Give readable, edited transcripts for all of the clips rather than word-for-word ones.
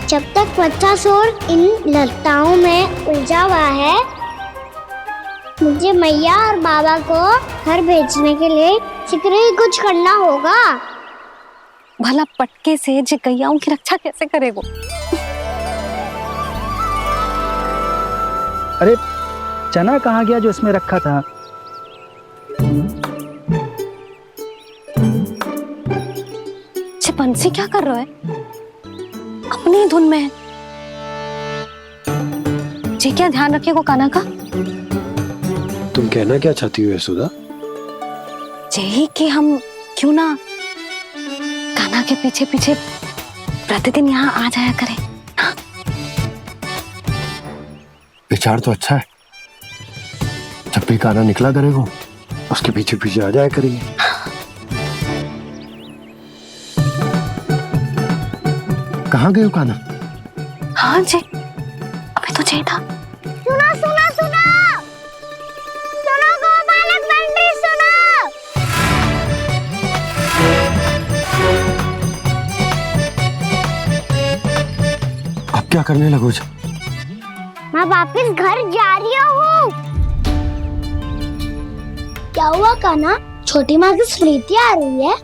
जब तक बच्चासुर इन लताओं में उलझा हुआ है, मुझे मैया और बाबा को घर भेजने के लिए शीघ्र ही कुछ करना होगा। भला पटके से गैयाओं की रक्षा कैसे करेगो? अरे चना कहाँ गया जो इसमें रखा था? बंसी क्या कर रहा है? अपनी धुन में है। जी क्या ध्यान रखिएगा कान्हा का। तुम कहना क्या चाहती हो यशोदा? यही कि हम क्यों ना कान्हा के पीछे पीछे प्रतिदिन यहाँ आ जाया करें। हाँ? विचार तो अच्छा है। जब भी कान्हा निकला करेगा उसके पीछे पीछे आ जाया करेंगे। कहाँ गए हो कान्हा? हाँ जी, अभी तो चाहिए था। सुनो सुनो सुनो सुनो गोपालक बंटी सुनो। अब क्या करने लगो? मैं वापस घर जा रही हूँ। क्या हुआ कान्हा? छोटी माँ की स्मृति आ रही है।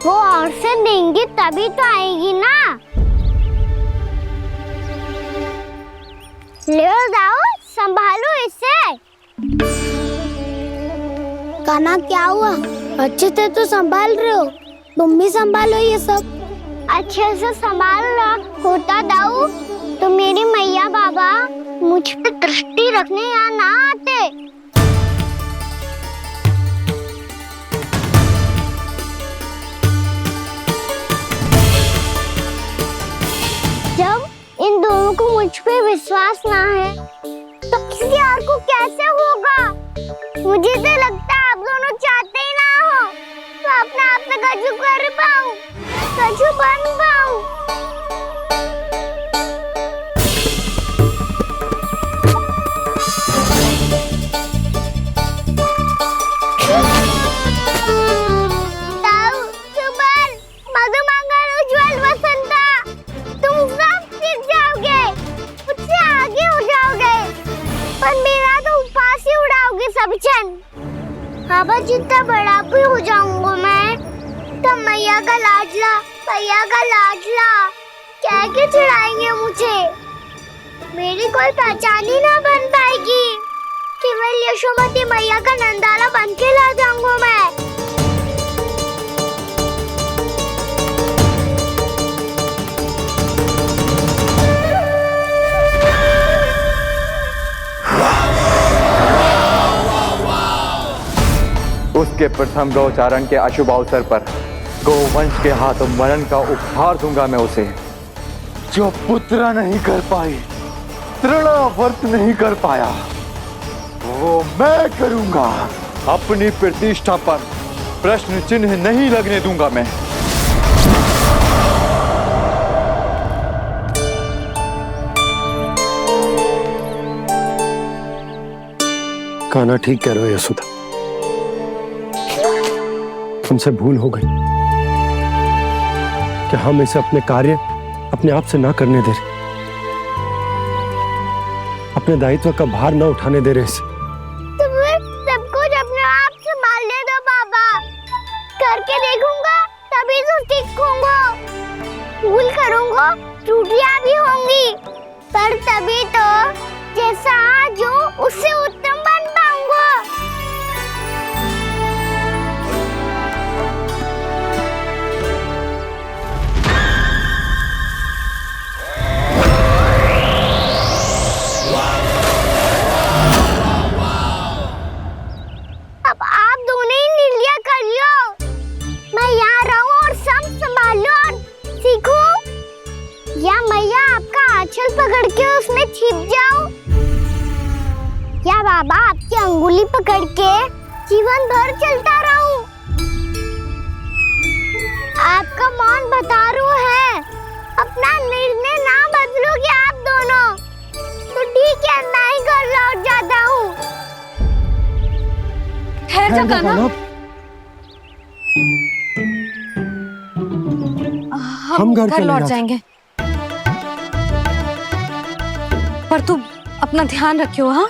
वो और से देंगी तभी तो आएगी ना। ले जाओ, संभालो इसे। कान्हा क्या हुआ? अच्छे से तो संभाल रहे हो, तुम भी संभालो ये सब। अच्छे से संभाल रहा होता दाऊ तो मेरी मैया बाबा मुझ पे दृष्टि रखने यहाँ ना आते। जब इन दोनों को मुझ पे विश्वास ना है तो किसी और को कैसे होगा? मुझे तो लगता है आप दोनों चाहते ही ना हो तो अपने आप में गजू कर पाऊं, गजू बन पाऊं। बाबा जितना बड़ा भी हो जाऊंगा मैं तो मैया का लाडला, भैया का लाडला क्या के चिढ़ाएंगे मुझे। मेरी कोई पहचान ही ना बन पाएगी। केवल यशोमती मैया का नंदाला बन के ला जाऊंगा मैं। उसके प्रथम गौचारण के अशुभ अवसर पर गोवंश के हाथों मरण का उपहार दूंगा मैं उसे। जो पुत्र नहीं कर पाई, तृणावर्त नहीं कर पाया, वो मैं करूंगा। अपनी प्रतिष्ठा पर प्रश्न चिन्ह नहीं लगने दूंगा मैं। कान्हा ठीक कह रहे हो यशोदा, हमसे भूल हो गई कि हम इसे अपने कार्य अपने आप से ना करने दे रहे, अपने दायित्व का भार ना उठाने दे रहे इसे। तो फिर सब कुछ अपने आप से संभालने दो बाबा। करके देखूंगा तभी तो सीखूंगा। भूल करूंगा, त्रुटियां भी होंगी, पर तभी तो जैसा आज हूं उससे उत्तम बन पाऊंगा। अब आप दोनों ही निर्णय कर लो। मैं यहाँ रहूं और सब संभालूं और सीखूं, या मैया आपका आंचल पकड़ के उसमें छिप जाऊं, या बाबा आपकी अंगुली पकड़ के जीवन भर चलता रहूं। आपका मौन बता रहा है, अपना निर्णय ना बदलोगे आप दोनों तो ठीक है, मैं ही घर लौट जाता हूँ। ठहर जा कान्हा, हम घर लौट जाएंगे। पर तू अपना ध्यान रखियो, हाँ?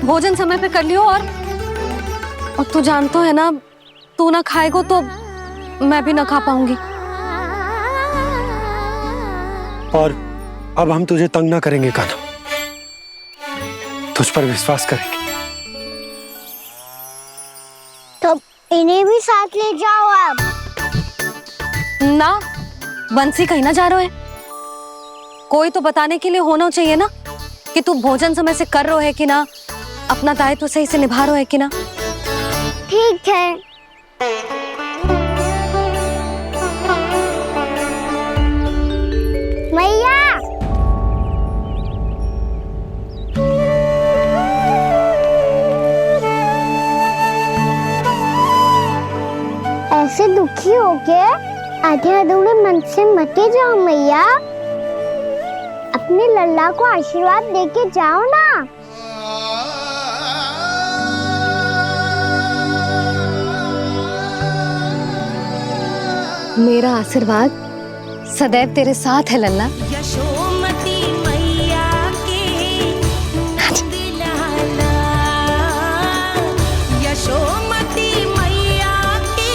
भोजन समय पे कर लियो। और तू जानतो है ना, तू ना खाएगो तो मैं भी ना खा पाऊंगी। और अब हम तुझे तंग ना करेंगे कान्हा, तुझ पर विश्वास करेंगे। तो इन्हें भी साथ ले जाओ अब। ना, बंसी कहीं ना जा रहे है। कोई तो बताने के लिए होना चाहिए ना कि तू भोजन समय से कर रहे है कि ना, अपना दायित्व सही से निभा रहे है कि ना। ठीक है। मैया, ऐसे दुखी हो के आधे अधूरे मन से मत जाओ मैया। अपने लल्ला को आशीर्वाद देके जाओ ना। मेरा आशीर्वाद सदैव तेरे साथ है लल्ला। यशोमती मैया के नंद लाला, यशोमती मैया के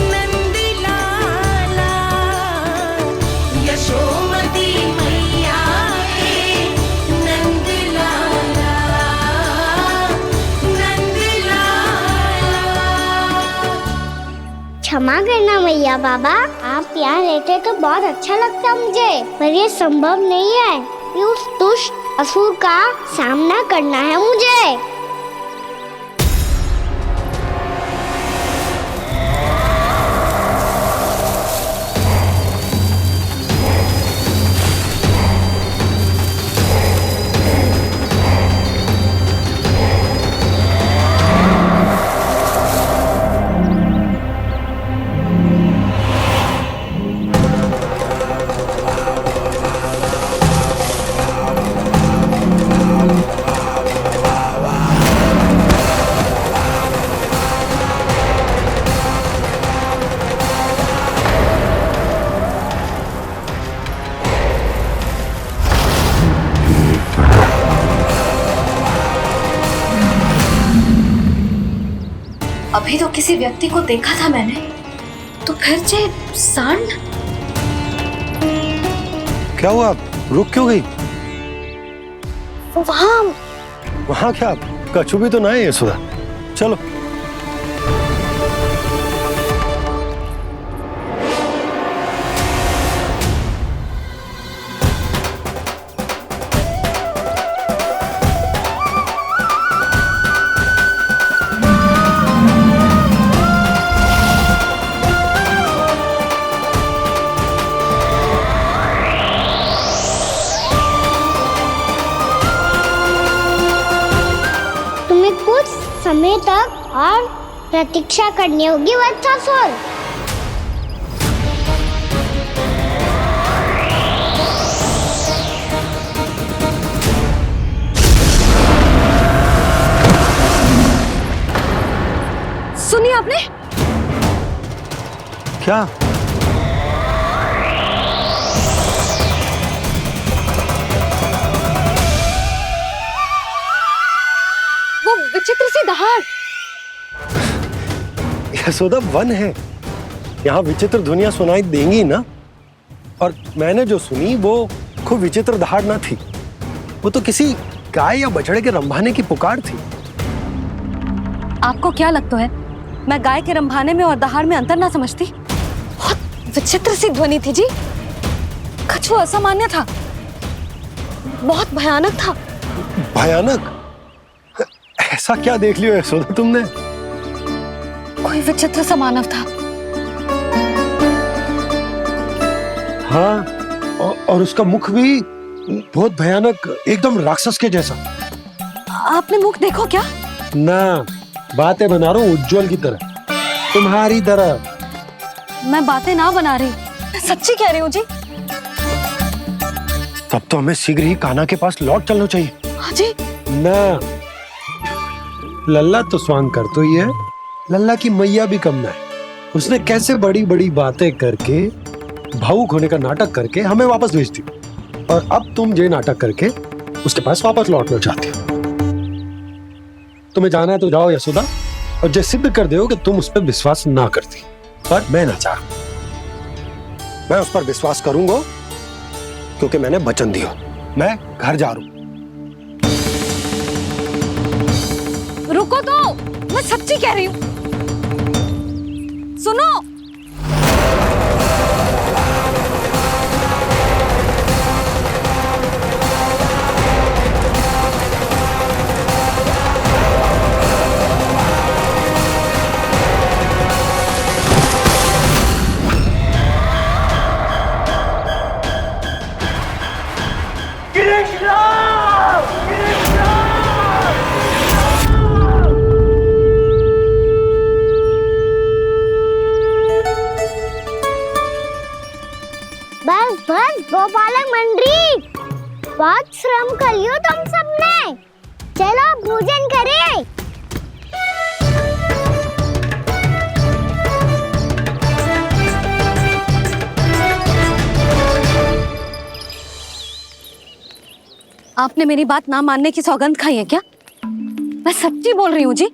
नंद लाला, यशोमती मैया के नंद लाला, नंद लाला। क्षमा करना मैया बाबा, आप यहाँ रहते तो बहुत अच्छा लगता मुझे, पर ये संभव नहीं है कि उस दुष्ट असुर का सामना करना है मुझे। अभी तो किसी व्यक्ति को देखा था मैंने, तो फिर से सांड। क्या हुआ, रुक क्यों गई? वहां क्या, कछु भी तो ना है यशोदा। चलो। समय तक और प्रतीक्षा करनी होगी वत्सासुर। सुनिए आपने क्या? वो विचित्र सी दहाड़। यशोदा, वन है, यहाँ विचित्र ध्वनियां सुनाई देंगी ना। और मैंने जो सुनी वो खूब विचित्र दहाड़ ना थी, वो तो किसी गाय या बछड़े के रंभाने की पुकार थी। आपको क्या लगता है मैं गाय के रंभाने में और दहाड़ में अंतर ना समझती? बहुत विचित्र सी ध्वनि थी जी, कुछ वो असामान्य था, बहुत भयानक था। भयानक? ऐसा क्या देख लियो यशोदा तुमने? कोई विचित्र सा मानव था। हाँ, और उसका मुख भी बहुत भयानक, एकदम राक्षस के जैसा। आपने मुख देखो क्या? ना, बातें बना रहा हूँ उज्जवल की तरह, तुम्हारी तरह। मैं बातें ना बना रही, मैं सच्ची कह रही हूँ जी। तब तो हमें शीघ्र ही कान्हा के पास लौट चलना चाहिए। हाँ जी। ना, लल्ला तो स्वांग कर तो ही है, लल्ला की मैया भी कम ना है। उसने कैसे बड़ी बड़ी बातें करके, भावुक होने का नाटक करके हमें वापस भेज दी, और अब तुम ये नाटक करके उसके पास वापस लौटना चाहती हो। तुम्हें जाना है तो जाओ यशोदा, और जो सिद्ध कर दो कि तुम उस पर विश्वास ना करती। पर मैं ना चाहूं, मैं उस पर विश्वास करूंगा क्योंकि मैंने वचन दिया। मैं घर जा रहा हूं। रुको तो, मैं सच्ची कह रही हूँ। सुनो, बस बस गोपालक मंडली, बहुत श्रम कर लियो तुम सबने। चलो भोजन करें। आपने मेरी बात ना मानने की सौगंध खाई है क्या? मैं सच्ची बोल रही हूँ जी।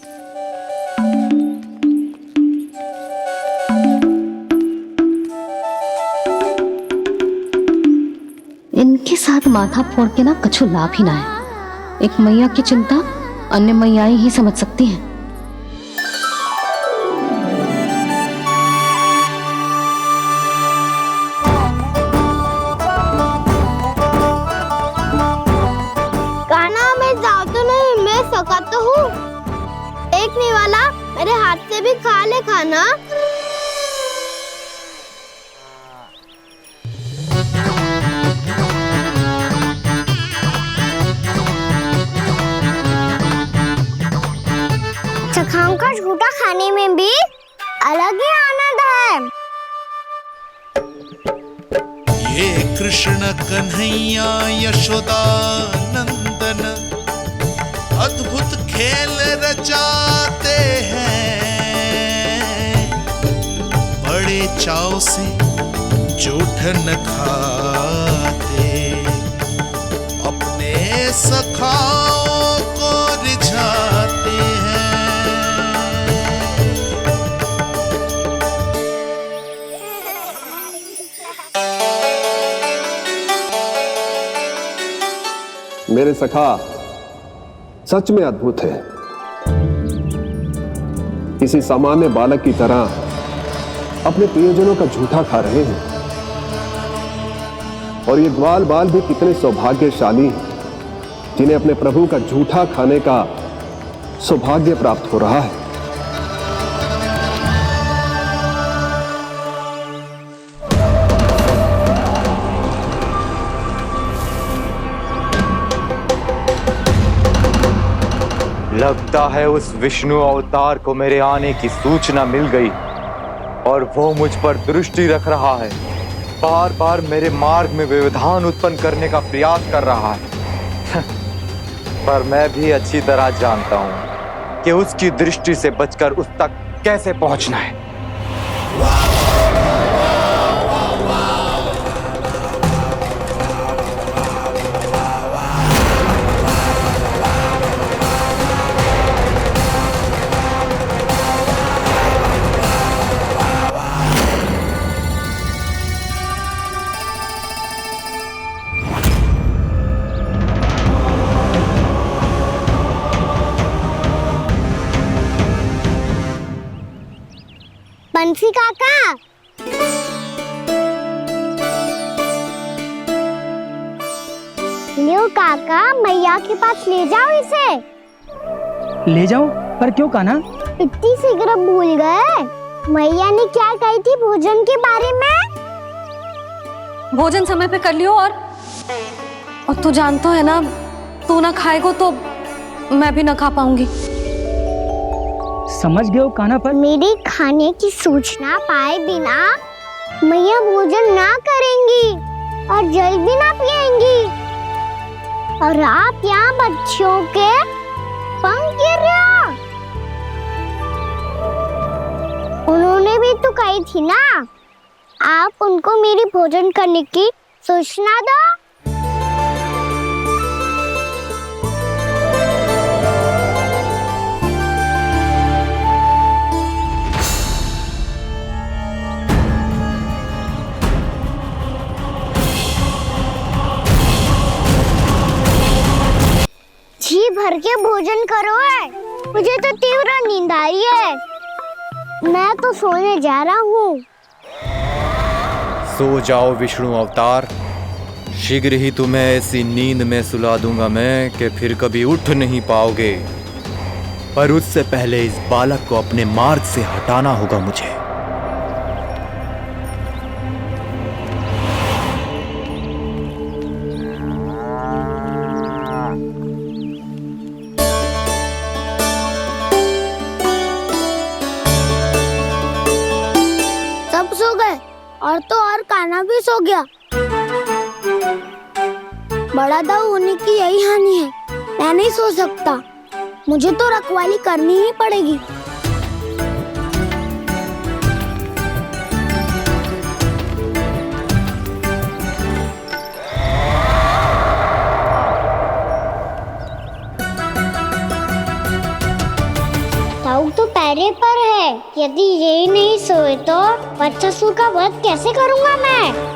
इनके साथ माथा फोड़ के ना कछु लाभ ही ना है। एक मैया की चिंता अन्य मैयाएं ही समझ सकती हैं। कान्हा मैं जाऊँ तो नहीं, मैं सका तो हूँ। एक नहीं वाला मेरे हाथ से भी खा ले खाना। चखाओं का झूठा खाने में भी अलग ही आनंद है। ये कृष्ण कन्हैया यशोदा नंदन अद्भुत खेल रचाते हैं, बड़े चाव से जूठ न खाते, अपने सखाओं को रिझाते हैं। मेरे सखा सच में अद्भुत है। किसी सामान्य बालक की तरह अपने प्रियजनों का झूठा खा रहे हैं। और ये ग्वाल बाल भी कितने सौभाग्यशाली हैं जिन्हें अपने प्रभु का झूठा खाने का सौभाग्य प्राप्त हो रहा है। लगता है उस विष्णु अवतार को मेरे आने की सूचना मिल गई और वो मुझ पर दृष्टि रख रहा है। बार बार मेरे मार्ग में व्यवधान उत्पन्न करने का प्रयास कर रहा है। पर मैं भी अच्छी तरह जानता हूं कि उसकी दृष्टि से बचकर उस तक कैसे पहुंचना है। बंसी काका, लियो काका, मैया के पास ले जाओ इसे। ले जाओ, पर क्यों कान्हा? इतनी शीघ्र भूल गए? मैया ने क्या कही थी भोजन के बारे में? भोजन समय पे कर लियो। और तू जानता है ना, तू ना खाएगा तो मैं भी ना खा पाऊंगी। समझ गए हो कान्हा, पर मेरे खाने की सूचना पाए बिना मैया भोजन ना करेंगी और जल भी ना पिएंगी। और आप यहाँ बच्चों के पंख गिर रहे हो। उन्होंने भी तो कही थी ना, आप उनको मेरी भोजन करने की सूचना दो। भर के भोजन करो है। मुझे तो तीव्र नींद आ रही है। मैं तो सोने जा रहा हूँ। सो जाओ विष्णु अवतार, शीघ्र ही तुम्हें ऐसी नींद में सुला दूंगा मैं कि फिर कभी उठ नहीं पाओगे। पर उससे पहले इस बालक को अपने मार्ग से हटाना होगा मुझे। सब सो गए और तो और कान्हा भी सो गया। बड़ा दाऊ होने की यही हानि है। मैं नहीं सो सकता। मुझे तो रखवाली करनी ही पड़ेगी। दाऊ तो पैरे पर है। यदि ये नहीं सोए तो बच्चासुर का वध कैसे करूंगा मैं?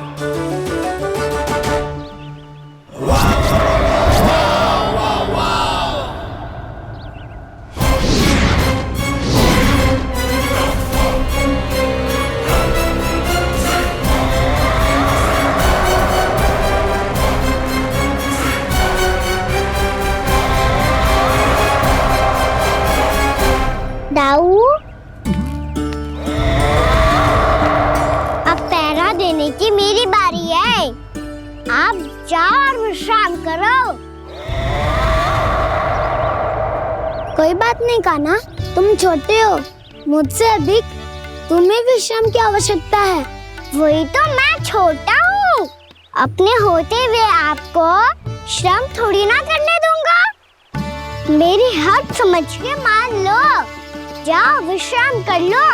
दाऊ, अब पहरा देने की मेरी बारी है। आप जाओ और विश्राम करो। कोई बात नहीं कान्हा, तुम छोटे हो। मुझसे अधिक तुम्हें विश्राम की आवश्यकता है। वही तो मैं छोटा हूँ। अपने होते हुए आपको श्रम थोड़ी ना करने दूंगा। मेरी हद समझ के मान लो। जाओ विश्राम कर लो।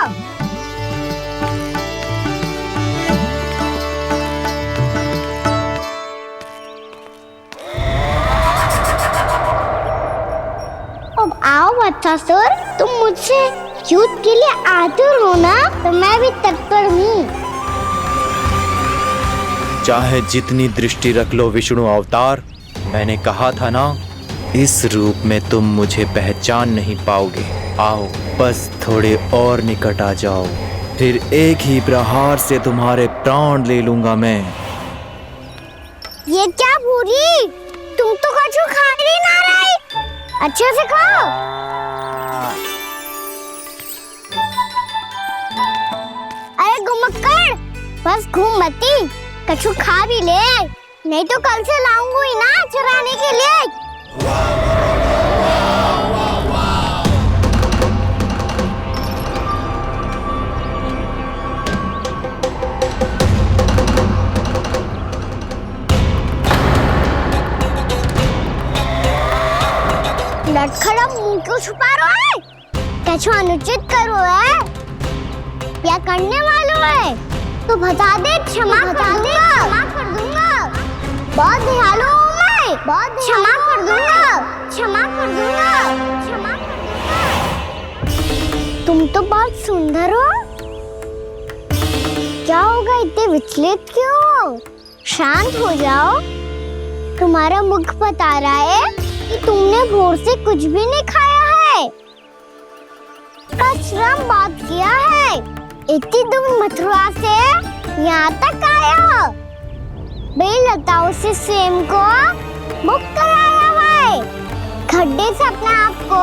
अब आओ वत्सासुर, तुम मुझसे युद्ध के लिए आतुर हो ना? तो मैं भी तत्पर हूँ। चाहे जितनी दृष्टि रख लो विष्णु अवतार, मैंने कहा था ना, इस रूप में तुम मुझे पहचान नहीं पाओगे। आओ बस थोड़े और निकट आ जाओ, फिर एक ही प्रहार से तुम्हारे प्राण ले लूंगा मैं। ये क्या भूरी? तुम तो कछु खा ही ना रही। अच्छे से खाओ। अरे घुमक्कड़, बस घूम मती, कछु खा भी ले, नहीं तो कल से लाऊंगी ही ना चराने के लिए। लटखड़ा मुंह क्यों छुपा रहा है? कछु अनुचित करो है या करने वालों है तो बता दे, क्षमा कर दूंगा। बहुत दयालु हूँ मैं, बहुत क्षमा कर दूंगा। तुम तो बहुत सुंदर हो। क्या होगा, इतने विचलित क्यों हो? शांत हो जाओ। तुम्हारा मुख बता रहा है कि तुमने भोर से कुछ भी नहीं खाया है। श्रम बात किया है। इतनी दूर मथुरा से यहाँ तक आया हो। बेलताओं से स्वयं को मुक्त कराया हुआ है। खड्डे से अपने आप को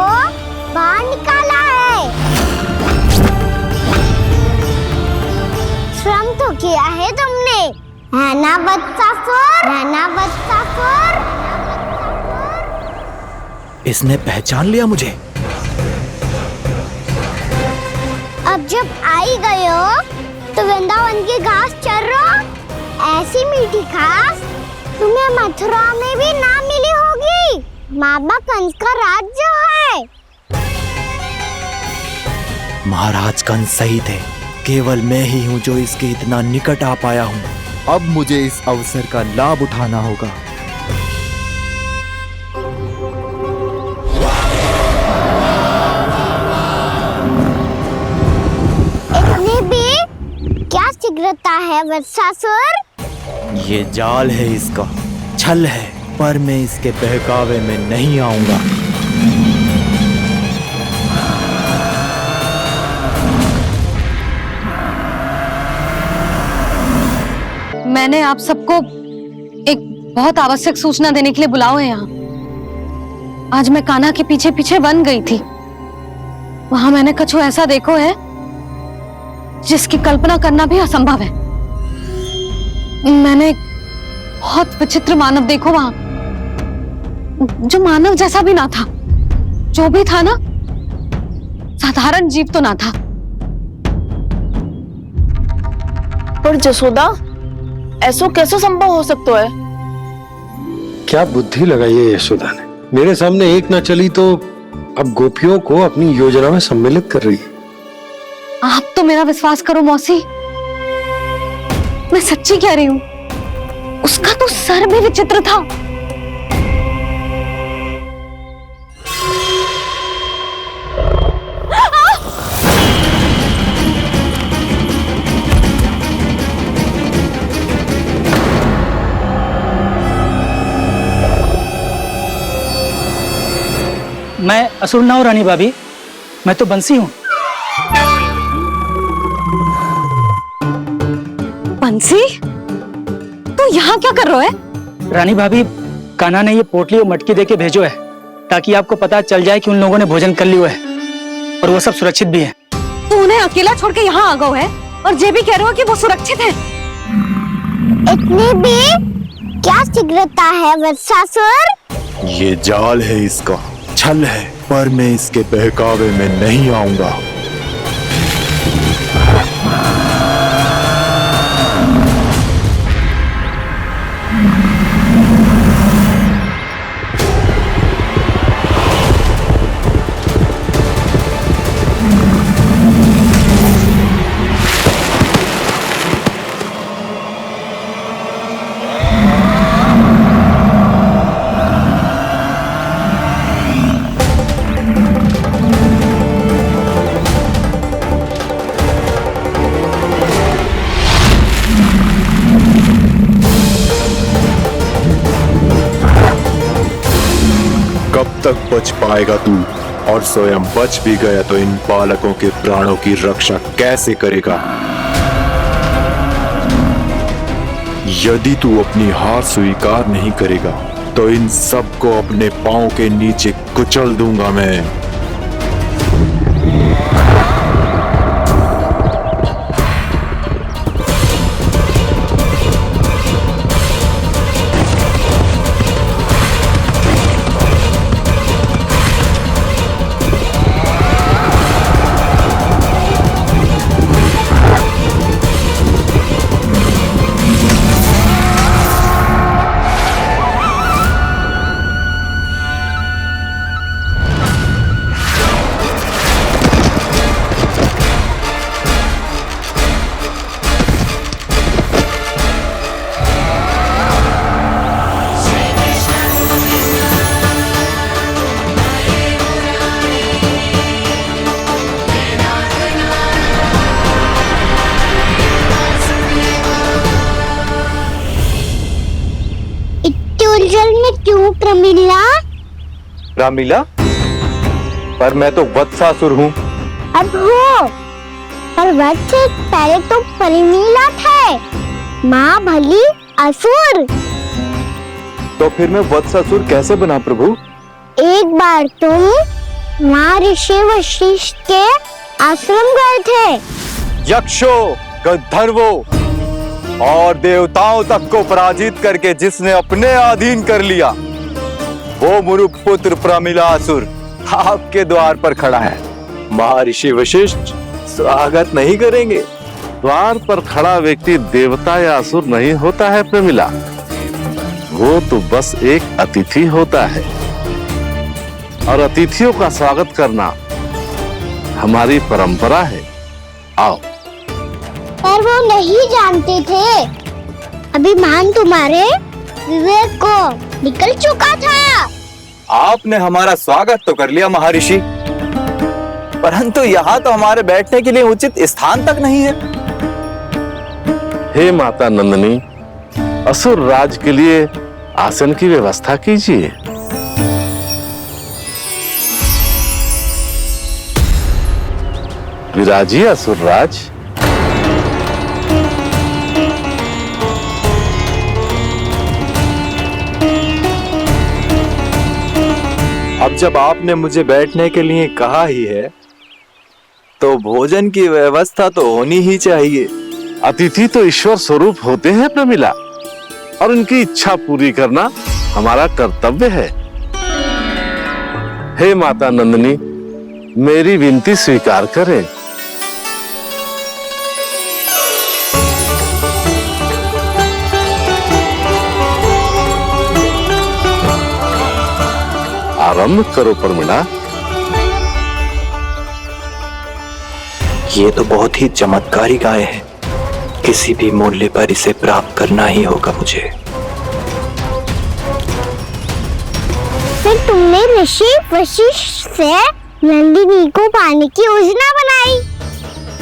बाहर निकाला है। श्रम तो किया है तुमने, है ना वत्सासुर? इसने पहचान लिया मुझे। अब जब आई गए हो तो वृंदावन की घास चर रहो। ऐसी मीठी घास तुम्हें मथुरा में भी ना मिली होगी। मामा कंस का राज्य है। महाराज कंस सही थे, केवल मैं ही हूँ जो इसके इतना निकट आ पाया हूँ। अब मुझे इस अवसर का लाभ उठाना होगा। इतने भी क्या शीघ्रता है वत्सासुर? ये जाल है इसका, छल है, पर मैं इसके बहकावे में नहीं आऊंगा। मैंने आप सबको एक बहुत आवश्यक सूचना देने के लिए बुलाओ है यहाँ। आज मैं कान्हा के पीछे पीछे वन गई थी। वहां मैंने कछु ऐसा देखो है जिसकी कल्पना करना भी असंभव है। मैंने एक बहुत विचित्र मानव देखो वहां, जो मानव जैसा भी ना था। जो भी था ना, साधारण जीव तो ना था। पर जसोदा, ऐसो कैसे संभव हो सकता है? क्या बुद्धि लगाई है यशोदा ने। मेरे सामने एक ना चली तो अब गोपियों को अपनी योजना में सम्मिलित कर रही है। आप तो मेरा विश्वास करो मौसी, मैं सच्ची कह रही हूं। उसका तो सर भी विचित्र था। मैं असुर ना हूं रानी भाभी, मैं तो बंसी हूँ। बंसी, तू यहाँ क्या कर रहा है? रानी भाभी, कान्हा ने ये पोटली और मटकी देके भेजो है ताकि आपको पता चल जाए कि उन लोगों ने भोजन कर लिया है और वो सब सुरक्षित भी है। तू उन्हें अकेला छोड़ के यहाँ आ गया है और ये भी कह रहे हो कि वो सुरक्षित है। इतनी भी क्या शीघ्रता है वत्सासुर? ये जाल है, इसका छल है, पर मैं इसके बहकावे में नहीं आऊंगा। कब तक बच पाएगा तू? और स्वयं बच भी गया तो इन बालकों के प्राणों की रक्षा कैसे करेगा? यदि तू अपनी हार स्वीकार नहीं करेगा तो इन सबको अपने पांव के नीचे कुचल दूंगा मैं। उलझन में क्यों प्रमिला? रामीला, पर मैं तो वत्सासुर हूँ। अब हो, पर वत्स से पहले तो परिमीला थे, माँ भली असुर। तो फिर मैं वत्सासुर कैसे बना प्रभु? एक बार तुम माँ ऋषि वशिष्ठ के आश्रम गए थे। यक्षो, गंधर्वों और देवताओं तक को पराजित करके जिसने अपने अधीन कर लिया, वो मुरुक पुत्र प्रमिलासुर आपके द्वार पर खड़ा है। महर्षि वशिष्ठ स्वागत नहीं करेंगे। द्वार पर खड़ा व्यक्ति देवता या असुर नहीं होता है प्रमिला, वो तो बस एक अतिथि होता है और अतिथियों का स्वागत करना हमारी परंपरा है। आओ। पर वो नहीं जानते थे, अभिमान तुम्हारे विवेक को निकल चुका था। आपने हमारा स्वागत तो कर लिया महर्षि, परंतु यहाँ तो हमारे बैठने के लिए उचित स्थान तक नहीं है। हे माता नंदिनी, असुर राज के लिए आसन की व्यवस्था कीजिए। विराजिए असुर राज। अब जब आपने मुझे बैठने के लिए कहा ही है तो भोजन की व्यवस्था तो होनी ही चाहिए। अतिथि तो ईश्वर स्वरूप होते हैं प्रमिला, और उनकी इच्छा पूरी करना हमारा कर्तव्य है। हे माता नंदिनी, मेरी विनती स्वीकार करें। आरंभ करो प्रमिला। ये तो बहुत ही चमत्कारी गाय है, किसी भी मूल्य पर इसे प्राप्त करना ही होगा मुझे। फिर तुमने ऋषि वशिष्ठ से नंदिनी को पाने की योजना बनाई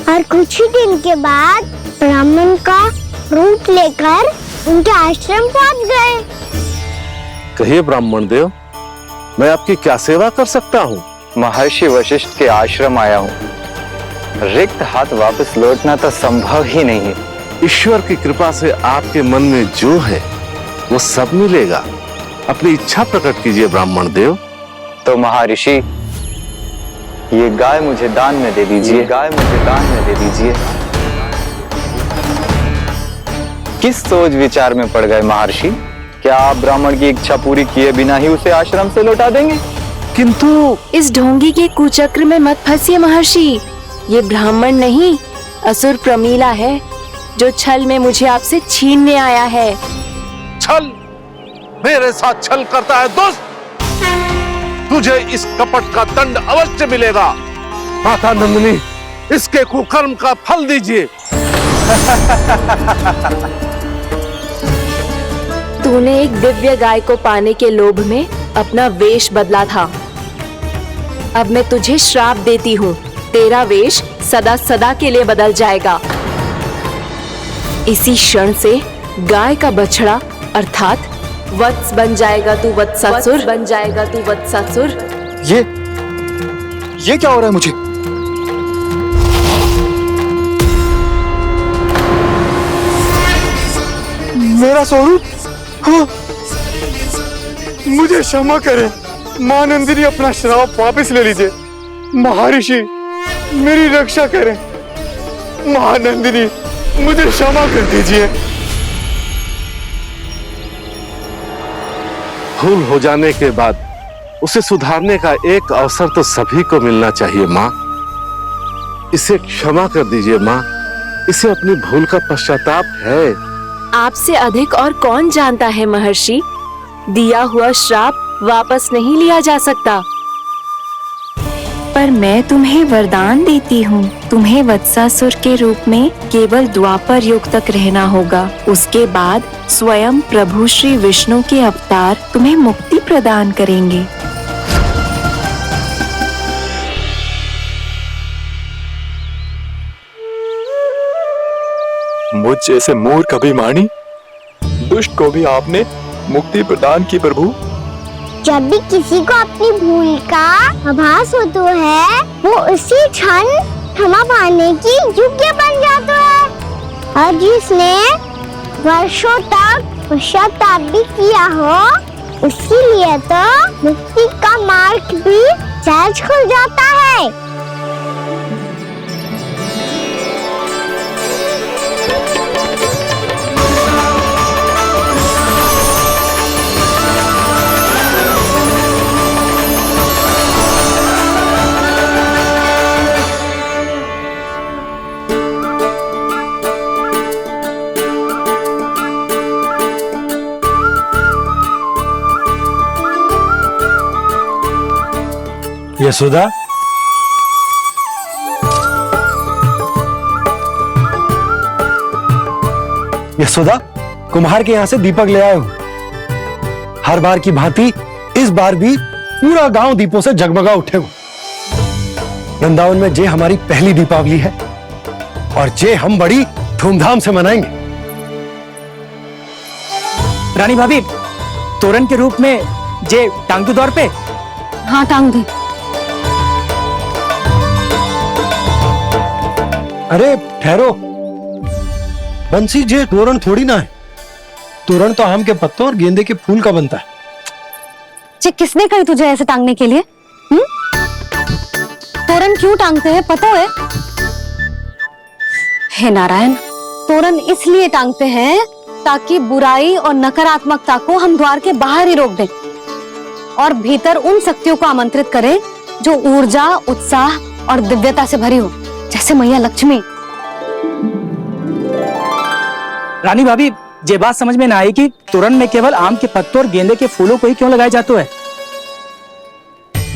और कुछ ही दिन के बाद ब्राह्मण का रूप लेकर उनके आश्रम पहुंच गए। कहिए ब्राह्मण देव, मैं आपकी क्या सेवा कर सकता हूँ? महर्षि वशिष्ठ के आश्रम आया हूँ। रिक्त हाथ वापस लौटना तो संभव ही नहीं है। ईश्वर की कृपा से आपके मन में जो है वो सब मिलेगा। अपनी इच्छा प्रकट कीजिए ब्राह्मण देव। तो महर्षि, ये गाय मुझे दान में दे दीजिए। गाय मुझे दान में दे दीजिए। किस सोच विचार में पड़ गए महर्षि? क्या आप ब्राह्मण की इच्छा पूरी किए बिना ही उसे आश्रम से लौटा देंगे? किंतु इस ढोंगी के कुचक्र में मत फंसिए महर्षि। ये ब्राह्मण नहीं, असुर प्रमीला है जो छल में मुझे आपसे छीनने आया है। छल? मेरे साथ छल करता है दुष्ट? तुझे इस कपट का दंड अवश्य मिलेगा। माता नंदिनी, इसके कुकर्म का फल दीजिए। तूने एक दिव्य गाय को पाने के लोभ में अपना वेश बदला था। अब मैं तुझे श्राप देती हूँ, तेरा वेश सदा सदा के लिए बदल जाएगा। इसी क्षण से गाय का बछड़ा अर्थात वत्स बन जाएगा तू वत्सासुर। बन जाएगा तू वत्सासुर। ये क्या हो रहा है मुझे? मेरा स्वरूप? हाँ। मुझे क्षमा करें मां नंदिनी, अपना श्राप वापस ले लीजिए। महर्षि, मेरी रक्षा करें। मां नंदिनी, मुझे क्षमा कर दीजिए। भूल हो जाने के बाद उसे सुधारने का एक अवसर तो सभी को मिलना चाहिए माँ। इसे क्षमा कर दीजिए माँ, इसे अपनी भूल का पश्चाताप है। आपसे अधिक और कौन जानता है महर्षि, दिया हुआ श्राप वापस नहीं लिया जा सकता। पर मैं तुम्हें वरदान देती हूँ, तुम्हें वत्सासुर के रूप में केवल द्वापर युग तक रहना होगा। उसके बाद स्वयं प्रभु श्री विष्णु के अवतार तुम्हें मुक्ति प्रदान करेंगे। मुझ जैसे मूर्ख अभिमानी दुष्ट को भी आपने मुक्ति प्रदान की प्रभु। जब भी किसी को अपनी भूल का आभास होता है, वो उसी क्षण क्षमा पाने की योग्य बन जाता है। और जिसने वर्षों तक पश्चाताप भी किया हो, उसके लिए तो मुक्ति का मार्ग भी सहज खुल जाता है। यशोदा, यशोदा, कुम्हार के यहाँ से दीपक ले आया हूं। हर बार की भांति इस बार भी पूरा गांव दीपों से जगमगा उठे हो। वृंदावन में जे हमारी पहली दीपावली है और जे हम बड़ी धूमधाम से मनाएंगे। रानी भाभी, तोरण के रूप में जे टांग दो दौर पे। हाँ, टांग दे। अरे ठहरो बंसी, जे तोरण थोड़ी ना है। तोरण तो आम के पत्तों और गेंदे के फूल का बनता है। जे किसने कही तुझे ऐसे टांगने के लिए? तोरण क्यों टांगते हैं पता है? हे नारायण, तोरण इसलिए टांगते हैं ताकि बुराई और नकारात्मकता को हम द्वार के बाहर ही रोक दें और भीतर उन शक्तियों को आमंत्रित करें जो ऊर्जा, उत्साह और दिव्यता से भरी हो, जैसे मैया लक्ष्मी। रानी भाभी, ये बात समझ में ना आई कि तोरण में केवल आम के पत्तों और गेंदे के फूलों को ही क्यों लगाए जाते हैं?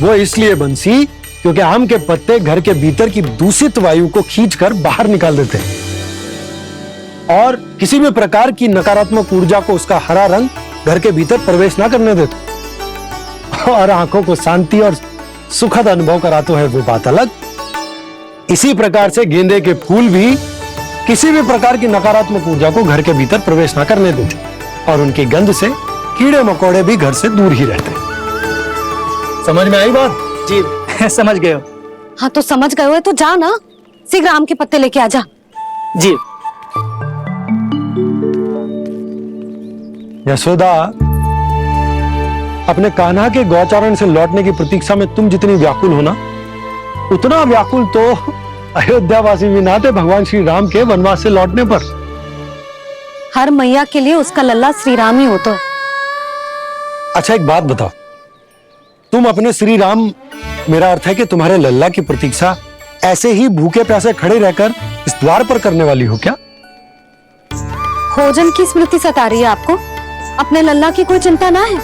वो इसलिए बंसी, क्योंकि आम के पत्ते घर के भीतर की दूषित वायु को खींचकर बाहर निकाल देते हैं और किसी भी प्रकार की नकारात्मक ऊर्जा को उसका हरा रंग घर के भीतर प्रवेश ना करने देते और आंखों को शांति और सुखद अनुभव कराते हैं, वो बात अलग। इसी प्रकार से गेंदे के फूल भी किसी भी प्रकार की नकारात्मक ऊर्जा को घर के भीतर प्रवेश ना करने देते और उनकी गंध से कीड़े मकोड़े भी घर से दूर ही रहते। समझ में आई बात? जी समझ गए हो। हाँ तो समझ गए हो तो जा ना, शीघ्र आम के पत्ते लेके आ जा। जी। यशोदा, अपने कान्हा के गौचारण से लौटने की प्रतीक्षा में तुम जितनी व्याकुल हो ना, उतना व्याकुल तो अयोध्यावासी भी ना थे भगवान श्री राम के वनवास से लौटने पर। हर मैया के लिए उसका लल्ला श्री राम ही होता है। अच्छा एक बात बताओ, तुम अपने श्री राम, मेरा अर्थ है कि तुम्हारे लल्ला की प्रतीक्षा ऐसे ही भूखे प्यासे खड़े रहकर इस द्वार पर करने वाली हो क्या? भोजन की स्मृति सता रही है आपको? अपने लल्ला की कोई चिंता ना है।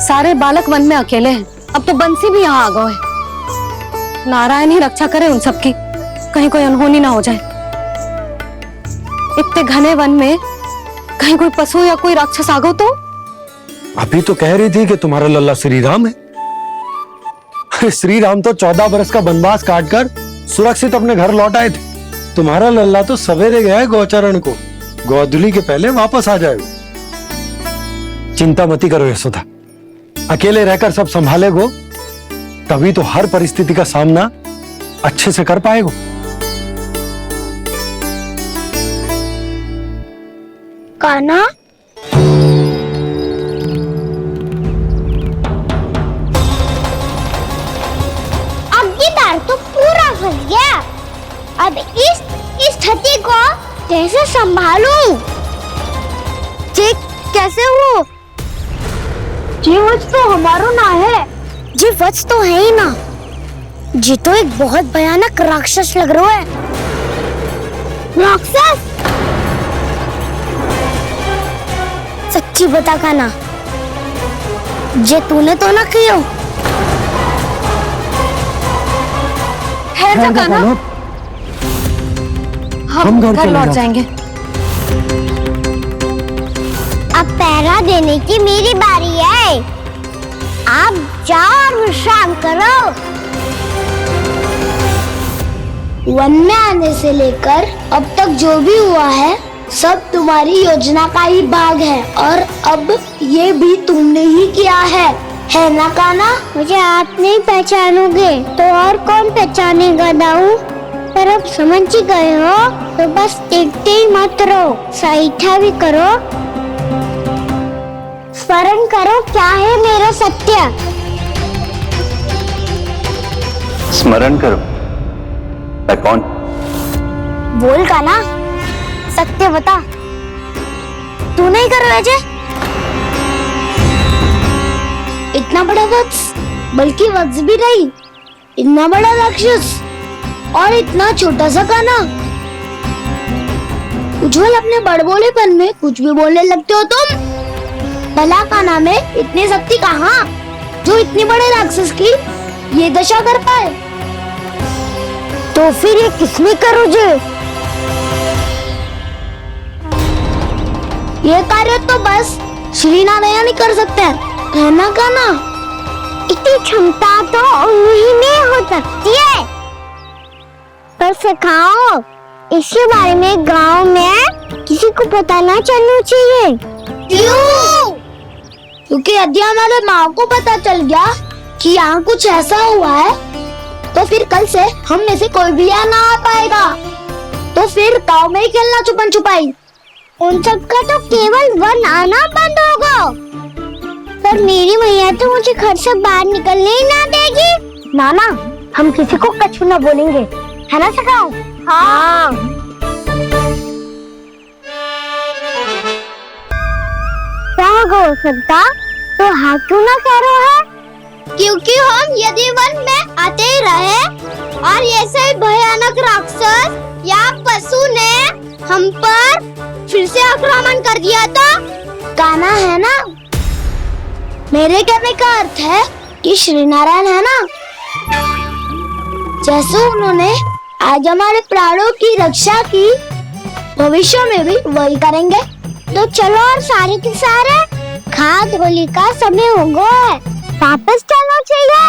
सारे बालक वन में अकेले हैं, अब तो बंसी भी यहाँ आ गए हैं। नारायण ही रक्षा करे उन सबकी, कहीं कोई अनहोनी ना हो जाए। इतने घने वन में कहीं कोई पशु या कोई राक्षस आ गो तो? अभी तो कह रही थी कि तुम्हारा लल्ला श्री राम है। श्री राम तो 14 बरस का वनवास काटकर सुरक्षित अपने घर लौट आए थे। तुम्हारा लल्ला तो सवेरे गया है गौचरण को, गोधूली के पहले वापस आ जाएगा। चिंता मती करो यशोदा, अकेले रहकर सब संभालेगो तभी तो हर परिस्थिति का सामना अच्छे से कर पाएगो। कान्हा, अब की बार तो पूरा फंस गया। अब इस स्थिति को कैसे संभालूं? जी कैसे हो? जी वच तो हमारो ना है। जी वच तो है ही ना। जी तो एक बहुत भयानक राक्षस लग रहा है। राक्षस? सच्ची बता कान्हा, जे तूने तो ना कियो? है जा कान्हा, हम घर लौट जाएंगे। अब पहरा देने की मेरी बारी है। आप जाओ और विश्राम करो। वन में आने से लेकर अब तक जो भी हुआ है सब तुम्हारी योजना का ही भाग है और अब ये भी तुमने ही किया है ना कान्हा? मुझे आप नहीं पहचानोगे तो और कौन पहचानेगा दाऊ? पर अब समझ ही गए हो तो बस देखते ही मत रहो, सहीठा भी करो। स्मरण करो क्या है मेरा सत्य। स्मरण करो? मैं कौन? बोल कान्हा, सत्य बता। तू नहीं कर वैसे? इतना बड़ा वत्स, बल्कि वत्स भी नहीं, इतना बड़ा राक्षस और इतना छोटा सा कान्हा। उज्जवल अपने बड़बोलेपन में कुछ भी बोलने लगते हो तुम। भला कान्हा में इतनी शक्ति कहाँ जो इतनी बड़े राक्षस की ये दशा कर पाए? तो फिर ये किसने करो जे? ये कार्य तो बस श्री नारायण ही कर सकते हैं, है ना कान्हा? इतनी क्षमता तो उन्हीं में हो सकती है, पर सिखाओ। इसके बारे में गांव में किसी को पता ना चलना चाहिए। क्यों? क्योंकि यदि हमारे माँ को पता चल गया कि यहाँ कुछ ऐसा हुआ है तो फिर कल से हम में से कोई भी यहाँ ना आ पाएगा। तो फिर गाँव में ही खेलना छुपन छुपाई। उन सब का तो केवल वन आना बंद होगा। पर मेरी मैया तो मुझे घर से बाहर निकलने ही ना देगी। नाना, हम किसी को कछु ना बोलेंगे, है ना सखाओ? हाँ। क्या हो सकता तो हाँ क्यों ना कह रहे हैं? क्योंकि हम यदि वन में आते ही रहे और ऐसे भयानक राक्षस या पशु ने हम पर फिर से आक्रमण कर दिया तो कान्हा है ना, मेरे कहने का अर्थ है कि श्री नारायण है ना, जैसे उन्होंने आज हमारे प्राणों की रक्षा की, भविष्य में भी वही करेंगे। तो चलो और सारे के सारे खाद होली का समय हो गया है, वापस चलना चाहिए।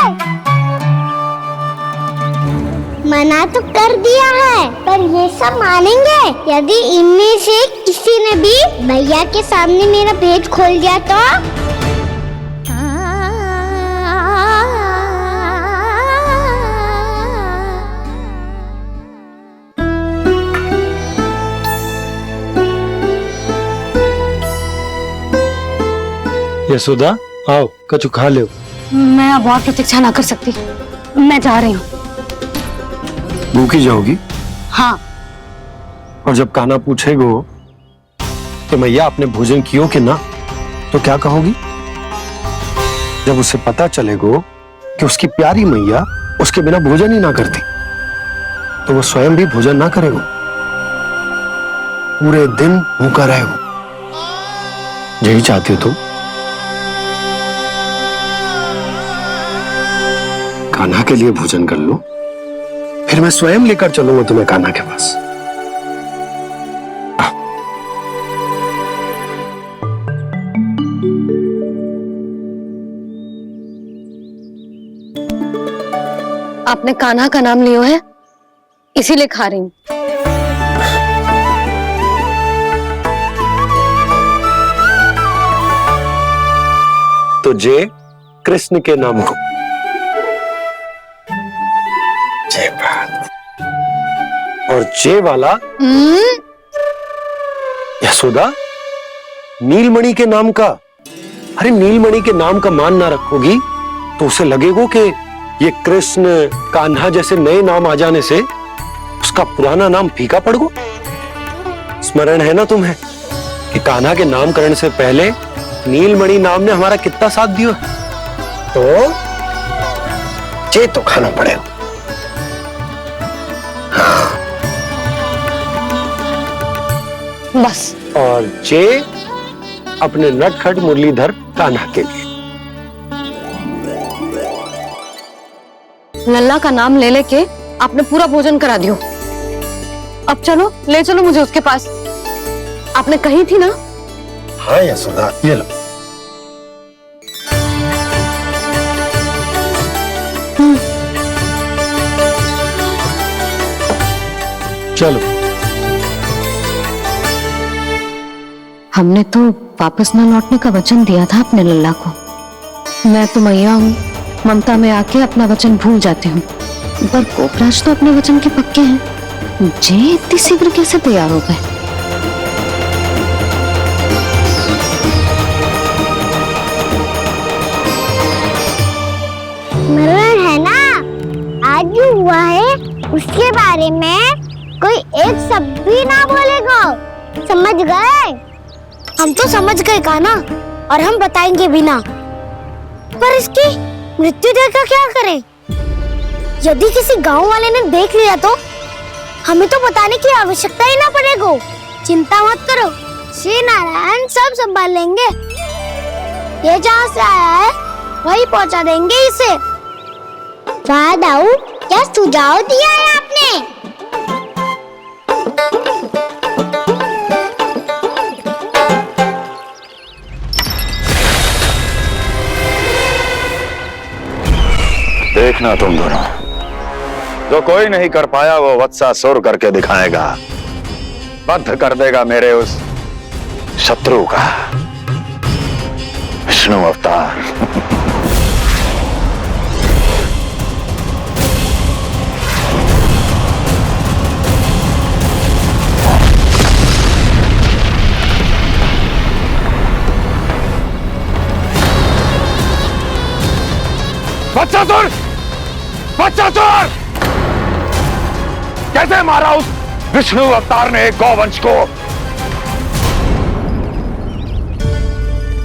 मना तो कर दिया है, पर ये सब मानेंगे यदि इनमें से किसी ने भी भैया के सामने मेरा पेट खोल दिया तो? यशोदा, आओ कछु खा लो। मैं अब और प्रतीक्षा ना कर सकती, मैं जा रही हूँ। भूखी जाओगी? हाँ। और जब कान्हा पूछेगो कि मैया आपने भोजन कियो कि ना, तो क्या कहोगी? जब उसे पता चलेगो कि उसकी प्यारी मैया उसके बिना भोजन ही ना करती, तो वो स्वयं भी भोजन ना करेगो, पूरे दिन भूखा रहेगो। यही चाहती हो तुम? कान्हा के लिए भोजन कर लो, फिर मैं स्वयं लेकर चलूंगा तुम्हें कान्हा के पास। आपने कान्हा का नाम लियो है, इसीलिए खा रही हूँ। तो जय कृष्ण के नाम को। जय बात। और जय वाला यशोदा, नीलमणि के नाम का। अरे नीलमणि के नाम का मान ना रखोगी तो उसे लगेगा कि ये कृष्ण कान्हा जैसे नए नाम आ जाने से उसका पुराना नाम फीका पड़ गो। स्मरण है ना तुम्हें कि कान्हा के नामकरण से पहले नीलमणि नाम ने हमारा कितना साथ दिया? तो चे तो खाना पड़ेगा। बस। और चे अपने नटखट मुरलीधर कान्हा के लिए। लल्ला का नाम ले लेके आपने पूरा भोजन करा दियो। अब चलो, ले चलो मुझे उसके पास। आपने कही थी ना? हाँ यशोदा, ये लो। चलो। हमने तो वापस न लौटने का वचन दिया था अपने लल्ला को। मैं तो मैया हूँ, ममता में आके अपना वचन भूल जाती हूँ, पर गोपराज तो अपने वचन के पक्के हैं। जे इतनी शीघ्र कैसे तैयार हो गए? मरण है ना, आज जो हुआ है उसके बारे में कोई एक शब्द भी ना बोलेगा, समझ गए? हम तो समझ गए कान्हा, और हम बताएंगे भी ना। पर इसकी मृत्यु देखकर क्या करें? यदि किसी गांव वाले ने देख लिया तो हमें तो बताने की आवश्यकता ही ना पड़ेगा। चिंता मत करो, श्री नारायण सब संभाल लेंगे। ये जहाँ से आया है वही पहुंचा देंगे इसे। दाऊ, क्या सुझाव दिया है आपने? देखना तुम दोनों, जो कोई नहीं कर पाया वो वत्सासुर करके दिखाएगा, बद्ध कर देगा मेरे उस शत्रु का विष्णु अवतार। वत्सासुर! वत्सासुर! कैसे मारा उस विष्णु अवतार ने गौवंश को?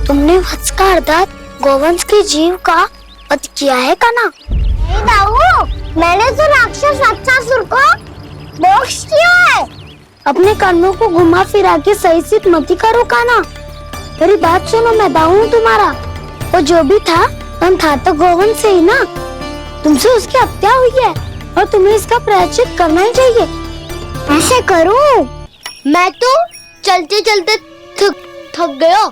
तुमने वत्स का अर्थात गोवंश के जीव का वध किया है काना? नहीं दाऊ, मैंने तो राक्षस वत्सासुर को मोक्ष किया है। अपने कर्मों को घुमा फिरा के सही सिद्ध मत करो काना। मेरी बात सुनो, मैं दाऊ हूँ तुम्हारा। वो जो भी था तो गोवंश से ही ना। तुमसे उसकी हत्या हुई है और तुम्हें इसका प्रायश्चित करना ही चाहिए। ऐसे करूं? मैं तो चलते चलते थक गया।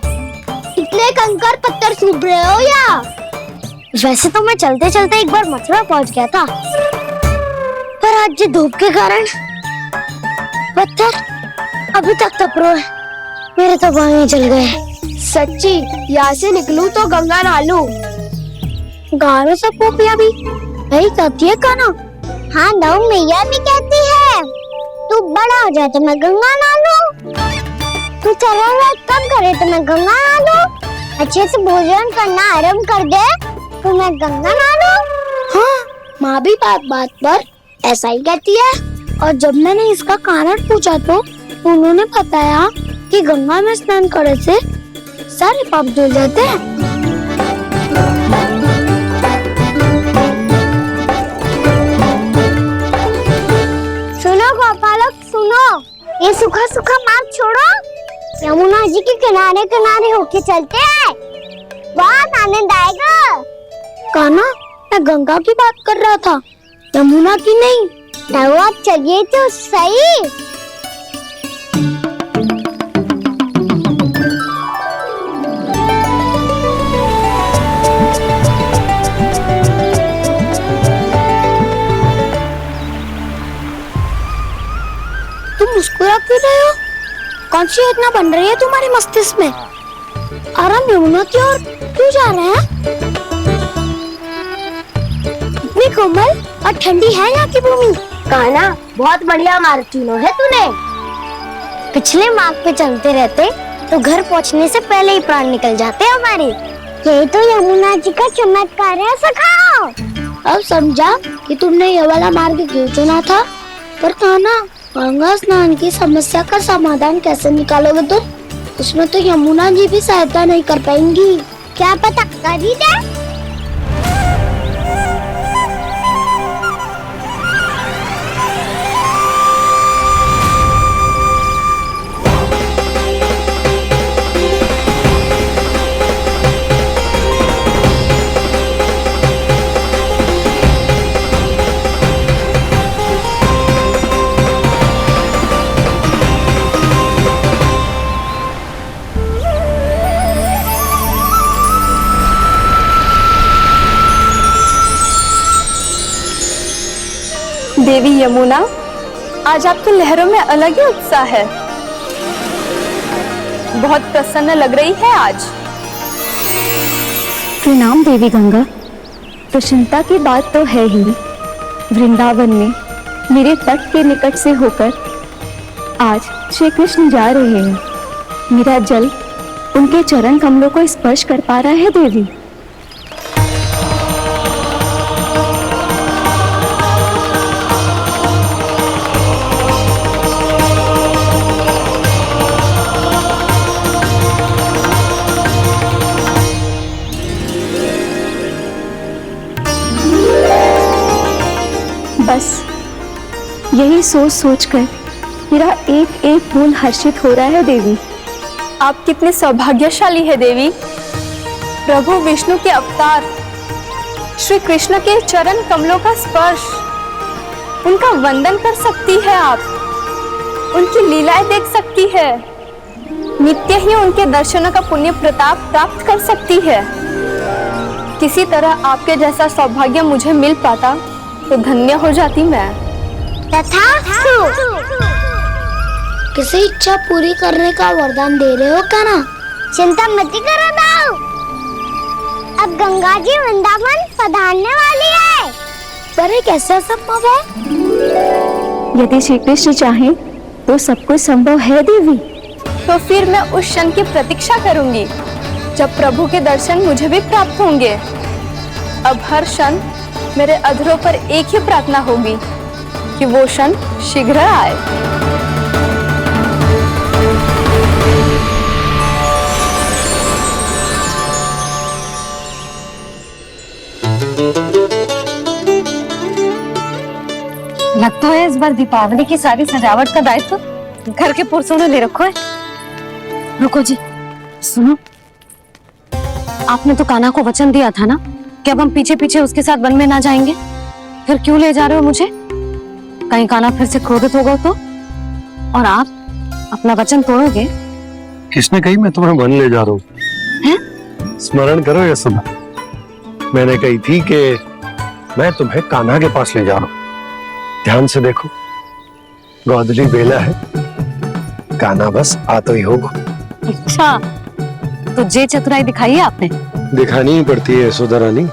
इतने कंकर पत्थर सूख रहे हो या? वैसे तो मैं चलते चलते एक बार मथुरा पहुंच गया था, पर आज ये धूप के कारण पत्थर अभी तक तप रहे हैं। मेरे तो बाएं जल गए। सच्ची, यहाँ से निकलूं तो गंगा नहालूं। गाँव सब पोपिया भी वही कहती है काना। हाँ दाऊ, मैया भी कहती है तू बड़ा हो जाए तो मैं गंगा नहालूं, तू चला कब करे तो मैं गंगा नहालूं, अच्छे से भोजन करना आरंभ कर दे तो मैं गंगा नहालूं। हाँ, माँ भी बात बात पर ऐसा ही कहती है। और जब मैंने इसका कारण पूछा तो उन्होंने बताया कि गंगा में स्नान करने से सारे पाप धुल जाते हैं। सुनो गोपालक, सुनो, ये सूखा सूखा मार्ग छोड़ो, यमुना जी के किनारे किनारे होके चलते हैं, बहुत आनंद आएगा। काना, मैं गंगा की बात कर रहा था, यमुना की नहीं। दाऊ आप चलिए तो सही। तुम मुस्कुरा क्यों रहे हो? कौन सी योजना बन रही है तुम्हारे मस्तिष्क में? आराम यमुना की ओर क्यों जा रहे हैं? इतनी कोमल और ठंडी है यहाँ की भूमि। काना, बहुत बढ़िया मार्ग चुना है तूने। पिछले मार्ग पे चलते रहते तो घर पहुँचने से पहले ही प्राण निकल जाते हमारे। यही तो यमुना जी का चमत्कार है सखाओ। अब समझा कि तुमने ये वाला मार्ग क्यों चुना था। पर काना, गंगा स्नान की समस्या का समाधान कैसे निकालोगे तुम? उसमें तो यमुना जी भी सहायता नहीं कर पाएंगी। क्या पता कर ही दे। देवी यमुना, आज आपकी लहरों में अलग ही उत्साह है। बहुत प्रसन्न लग रही है आज। प्रणाम देवी गंगा। प्रसन्नता की बात तो है ही। वृंदावन में मेरे तट के निकट से होकर आज श्री कृष्ण जा रहे हैं। मेरा जल उनके चरण कमलों को स्पर्श कर पा रहा है देवी। बस यही सोच सोचकर मेरा एक एक फूल हर्षित हो रहा है देवी। आप कितने सौभाग्यशाली है देवी। प्रभु विष्णु के अवतार श्री कृष्ण के चरण कमलों का स्पर्श, उनका वंदन कर सकती है आप, उनकी लीलाएं देख सकती है, नित्य ही उनके दर्शनों का पुण्य प्रताप प्राप्त कर सकती है। किसी तरह आपके जैसा सौभाग्य मुझे मिल पाता तो धन्य हो जाती मैं। किसी इच्छा पूरी करने का वरदान दे रहे हो काना? चिंता मत करो दाऊ, अब गंगा जी वृंदावन पधारने वाली है। पर ये कैसे संभव है? यदि श्री कृष्ण चाहे तो सब कुछ संभव है देवी। तो फिर मैं उस क्षण की प्रतीक्षा करूंगी जब प्रभु के दर्शन मुझे भी प्राप्त होंगे। अब हर क्षण मेरे अधरों पर एक ही प्रार्थना होगी कि वो क्षण शीघ्र आए। लगता है इस बार दीपावली की सारी सजावट का दायित्व घर के पुरुषों ने ले रखा है। रुको जी, सुनो, आपने तो कान्हा को वचन दिया था ना कि अब हम पीछे पीछे उसके साथ वन में ना जाएंगे, फिर क्यों ले जा रहे हो मुझे? कहीं कान्हा फिर से क्रोधित होगा तो? और आप अपना वचन तोड़ोगे? किसने कही मैं तुम्हें वन ले जा रहा हूँ? स्मरण करो यशोदा, मैंने कही थी कि मैं तुम्हें कान्हा के पास ले जा रहा हूँ। ध्यान से देखो, गोधली बेला है, कान्हा बस आ तो ही होगा। अच्छा, तो जे चतुराई दिखाई है आपने? दिखानी ही पड़ती है यशोदा रानी,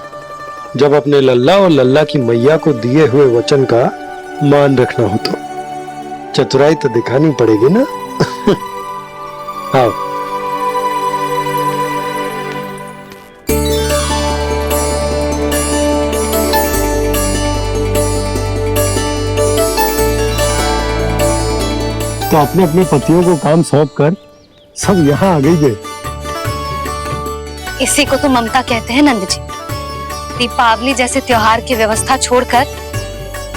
जब अपने लल्ला और लल्ला की मैया को दिए हुए वचन का मान रखना हो तो चतुराई तो दिखानी पड़ेगी ना। हाँ, तो अपने अपने पतियों को काम सौंप कर सब यहाँ आ गई है। इसी को तो ममता कहते हैं नंद जी। दीपावली जैसे त्योहार की व्यवस्था छोड़कर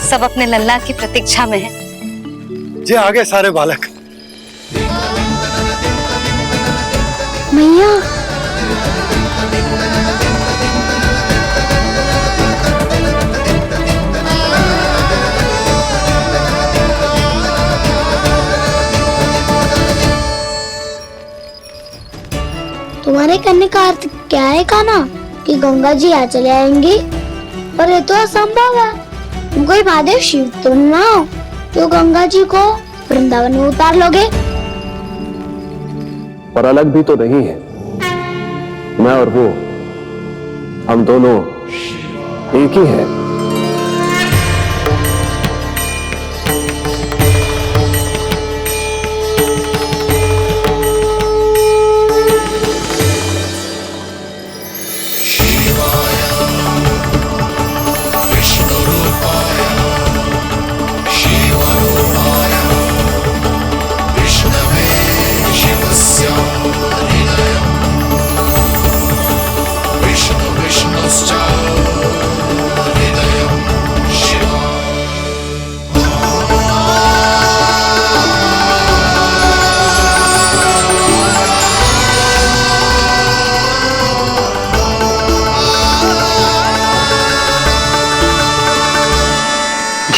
सब अपने लल्ला की प्रतीक्षा में हैं। जे आगे सारे बालक। मैया, तुम्हारे करने का अर्थ क्या है कान्हा? कि गंगा जी आ चले आएंगी? पर ये तो असंभव है। तुम कोई महादेव शिव तो ना हो तो गंगा जी को वृंदावन में उतार लोगे? पर अलग भी तो नहीं है, मैं और वो, हम दोनों एक ही हैं।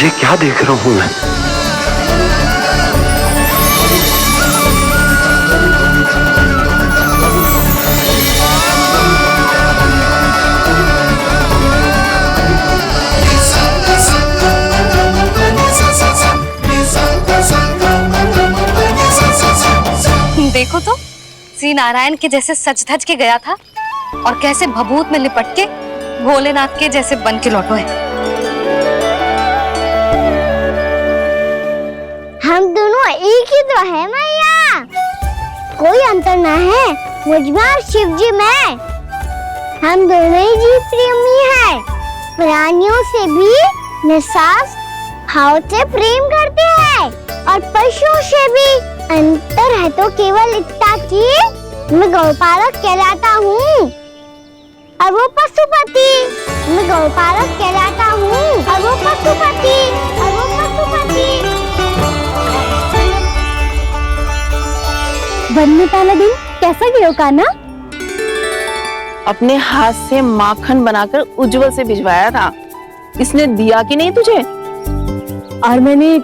ये क्या देख रहा हूँ मैं? देखो तो, श्री नारायण के जैसे सच धज के गया था और कैसे भभूत में लिपट के भोलेनाथ के जैसे बन के लौटो है। हम दोनों एक ही तो है मैया, कोई अंतर ना है मुझमें और शिव जी में। हम दोनों ही जीव प्रेमी हैं, प्राणियों से भी निस्सास भाव से प्रेम करते हैं और पशुओं से भी। अंतर है तो केवल इतना कि मैं गौपालक कहलाता हूँ और वो पशुपति। मैं गौपालक कहलाता हूँ और वो पशुपति, और वो पशुपति। वन में पहला दिन कैसा गया कान्हा? अपने हाथ से माखन बनाकर उज्जवल से भिजवाया था, इसने दिया कि नहीं तुझे? और मैंने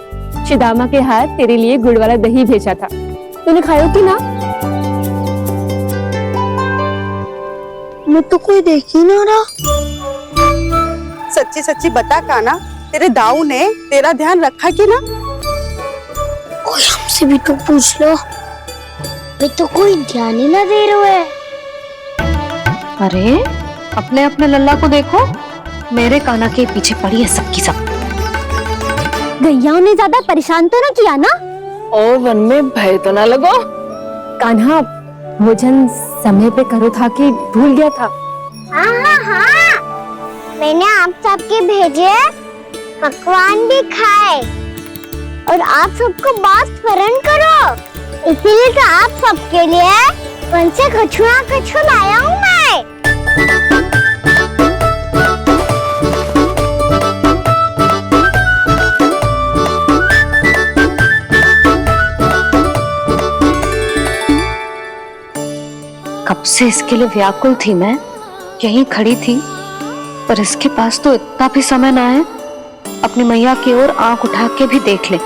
शिदामा के हाथ तेरे लिए गुड़ वाला दही भेजा था, तूने खाया कि ना? मैं तो कोई देख ही ना रहा। सच्ची सच्ची बता कान्हा, तेरे दाऊ ने तेरा ध्यान रखा कि ना? कोई हमसे भी तो पूछ लो, मैं तो कोई ध्यान ही ना दे रहा है। अरे अपने अपने लल्ला को देखो, मेरे कान्हा के पीछे पड़ी है सबकी सब। गैयाओं ने ज्यादा परेशान तो ना किया ना? और वन में भय तो ना लगो? कान्हा भोजन समय पे करो था कि भूल गया था? हाँ हाँ हाँ, मैंने आप सबके भेजे पकवान भी खाए और आप सबको बहुत स्मरण करो, इसीलिए तो आप सबके लिए वन से कछुआ कछु लाया हूँ मैं। कब से इसके लिए व्याकुल थी मैं, यहीं खड़ी थी, पर इसके पास तो इतना भी समय ना है अपनी मैया की ओर आंख उठा के भी देख ले।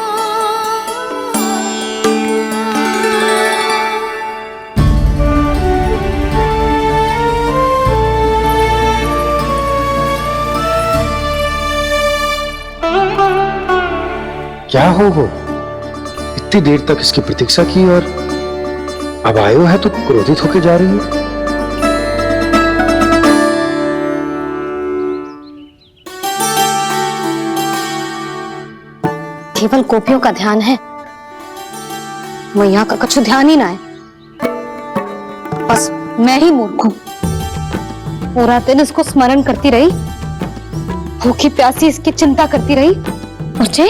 क्या हो वो? इतनी देर तक इसकी प्रतीक्षा की और अब आयो है तो क्रोधित होके जा रही है। केवल गोपियों का ध्यान है, मैया का कुछ ध्यान ही ना है। बस मैं ही मूर्ख हूं, पूरा दिन इसको स्मरण करती रही, भूखी प्यासी इसकी चिंता करती रही, और जे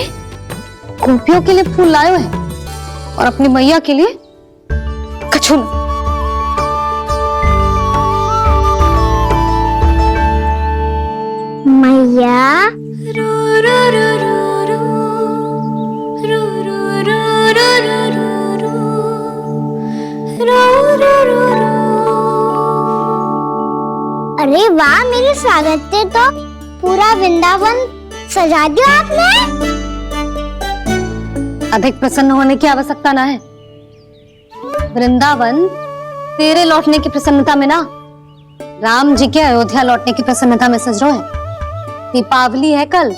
गोपियों के लिए फूल लायो है और अपनी मैया के लिए कछु न। मैया अरे वाह, मेरे स्वागत पे तो पूरा वृंदावन सजा दिया आपने। अधिक प्रसन्न होने की आवश्यकता ना है। वृंदावन तेरे लौटने की प्रसन्नता में ना, राम जी के अयोध्या लौटने की प्रसन्नता में सज रहे हैं। दीपावली है कल।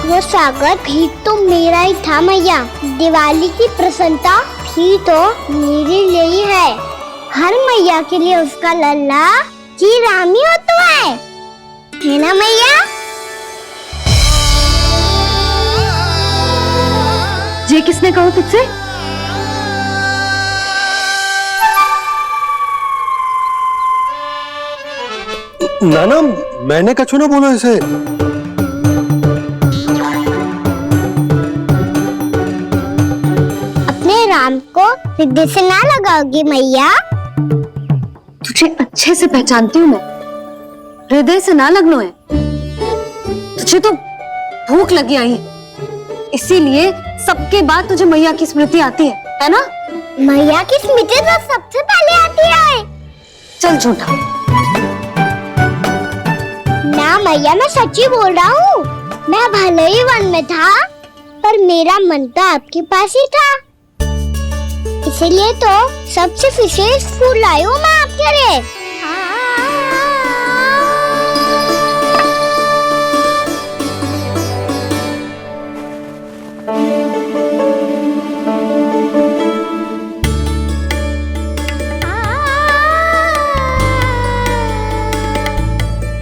वो स्वागत भी तो मेरा ही था मैया, दिवाली की प्रसन्नता भी तो मेरे लिए ही है। हर मैया के लिए उसका लल्ला जी राम ही होता है ना मैया? ये किसने कहा तुझसे? नाना, मैंने कछु ना बोला इसे। अपने राम को हृदय से ना लगाओगी मैया? तुझे अच्छे से पहचानती हूँ मैं, हृदय से ना लगनो है। तुझे तो भूख लगी आई है, इसीलिए सबके बाद तुझे मैया की स्मृति आती है ना? मैया की स्मृति तो सबसे पहले आती है। चल झूठा। ना मैया, मैं सच्ची बोल रहा हूँ। मैं भले ही वन में था, पर मेरा मन तो आपके पास ही था, इसीलिए तो सबसे विशेष फूल लाई हूँ मैं आपके लिए।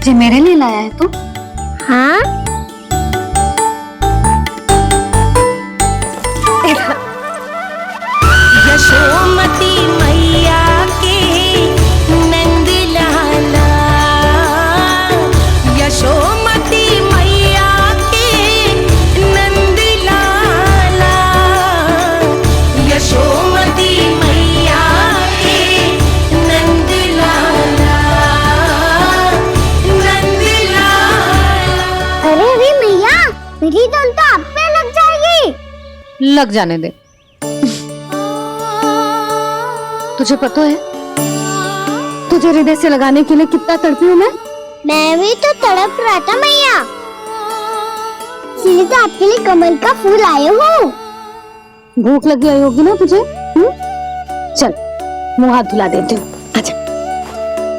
ये मेरे लिए लाया है तू? हाँ। यशोमती मैया के नंद लाला, यशोमती मैया के नंद लाला, यशोमती मैया के नंद लाला, नंद लाला। अरे मैया, मेरी धुन तो आप पे लग जाएगी। लग जाने दे। तुझे पता है तुझे हृदय से लगाने के लिए कितना तड़पी हूँ मैं भी तो तड़प रहा था मैया, इसलिए तो आपके लिए कमल का फूल आए हूँ। भूख लगी आई होगी ना तुझे? चल मुंह हाथ धुला देती हूँ, आजा।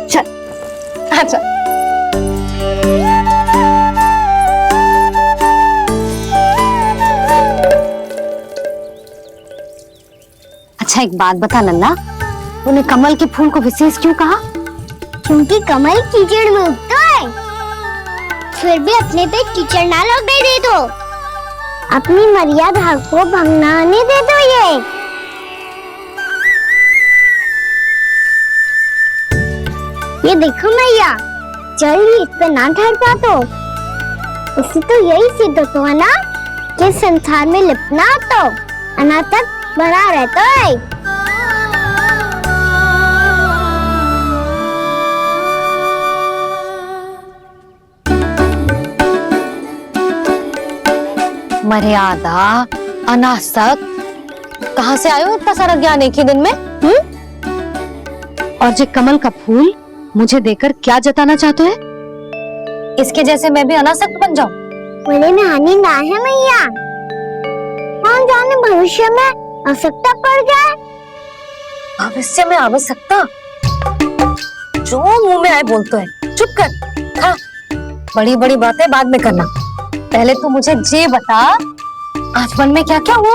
चल आजा। अच्छा एक बात बता लल्ला, तूने कमल के फूल को विशेष क्यों कहा? क्योंकि कमल कीचड़ में उगता है, फिर भी अपने पे कीचड़ ना लगने दे दो, अपनी मर्यादा को भंग ना आने दे दो। ये ये देखो मैया, जल्दी इस पे ना ठहर पा तो उसे तो यही सिद्ध होता है ना कि संसार में लिपना तो अनाथ तक बना रहता है। मर्यादा, अनासक, कहाँ से आयो इतना सारा ज्ञान एक ही दिन में? और जे कमल का फूल मुझे देकर क्या जताना चाहते हैं? इसके जैसे मैं भी अनासक्त बन जाऊं? बोले में हानि ना है मैया, कौन जाने भविष्य में आवश्यकता पड़ जाए। भविष्य में आवश्यकता? जो मुंह में आए बोलते हैं, चुप कर। हाँ, बड़ी बड़ी बातें बाद में करना, पहले तू मुझे ये बता आज वन में क्या क्या हुआ?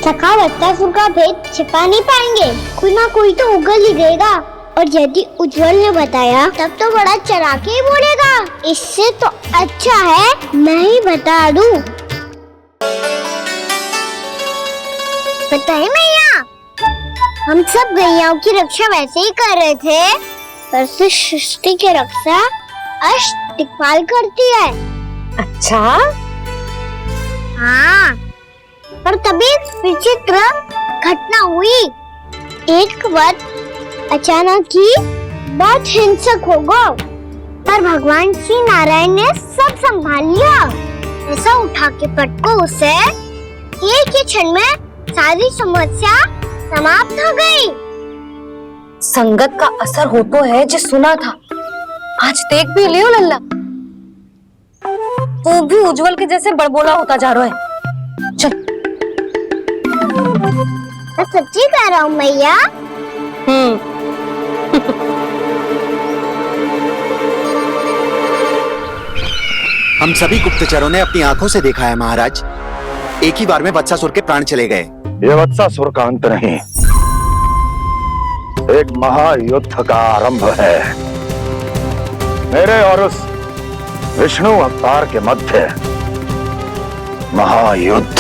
सखा बत्तासुर का भेद छिपा नहीं पाएंगे, कोई ना कोई तो उगल ही देगा। और यदि उज्जवल ने बताया तब तो बड़ा चला के ही बोलेगा, इससे तो अच्छा है मैं ही बता दूं। बताइए मैया, हम सब गैयाओं की रक्षा वैसे ही कर रहे थे, पर सृष्टि की रक्षा अष्टदिक्पाल करती है। अच्छा? हाँ, पर तभी विचित्र घटना हुई। एक वक्त अचानक ही बहुत हिंसक हो गया, पर भगवान श्री नारायण ने सब संभाल लिया। ऐसा उठा के पटको उसे, एक ही क्षण में सारी समस्या समाप्त हो गई। संगत का असर हो तो है जो सुना था, आज देख भी लियो लल्ला, तू भी उज्जवल के जैसे बड़बोला होता जा रहा है। चल। मैं सच्ची कह रहा हूँ मैया। हम सभी गुप्तचरों ने अपनी आंखों से देखा है महाराज, एक ही बार में वत्सासुर के प्राण चले गए। ये वत्सासुर का अंत नहीं, एक महायुद्ध का आरंभ है। मेरे और उस विष्णु अवतार के मध्य महायुद्ध।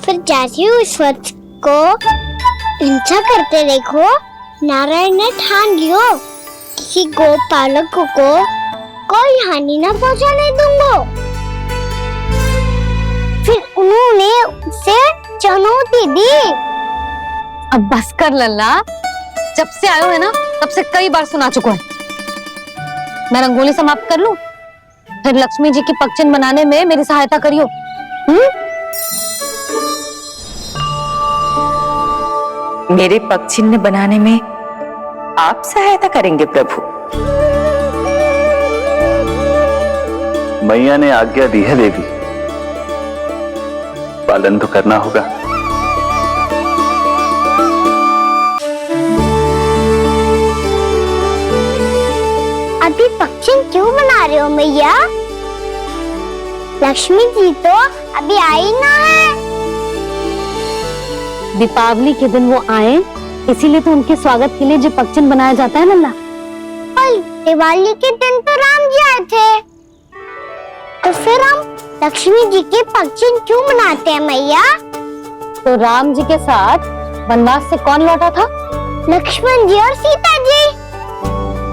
फिर जैसे उस वक्त को हिंसा करते देखो, नारायण ने ठान लियो किसी गोपालक को कोई हानि न पहुंचाने दूंगा। फिर उन्होंने उसे चुनौती दी। अब बस कर लल्ला, जब से आयो है ना तब से कई बार सुना चुका है। मैं रंगोली समाप्त कर लूं, फिर लक्ष्मी जी की पगचिन्ह बनाने में मेरी सहायता करियो। मेरे पगचिन्ह बनाने में आप सहायता करेंगे प्रभु? मैया ने आज्ञा दी है देवी, पालन तो करना होगा। अभी पगचिन्ह क्यों बना रहे हो मैया? लक्ष्मी जी तो अभी आई ना है। दीपावली के दिन वो आए, इसीलिए तो उनके स्वागत के लिए जो पगचिन्ह बनाया जाता है लल्ला। कल दिवाली के दिन तो राम जी आए थे, तो फिर हम लक्ष्मी जी के पगचिन्ह क्यों बनाते हैं मैया? तो राम जी के साथ वनवास से कौन लौटा था? लक्ष्मण जी और सीता जी।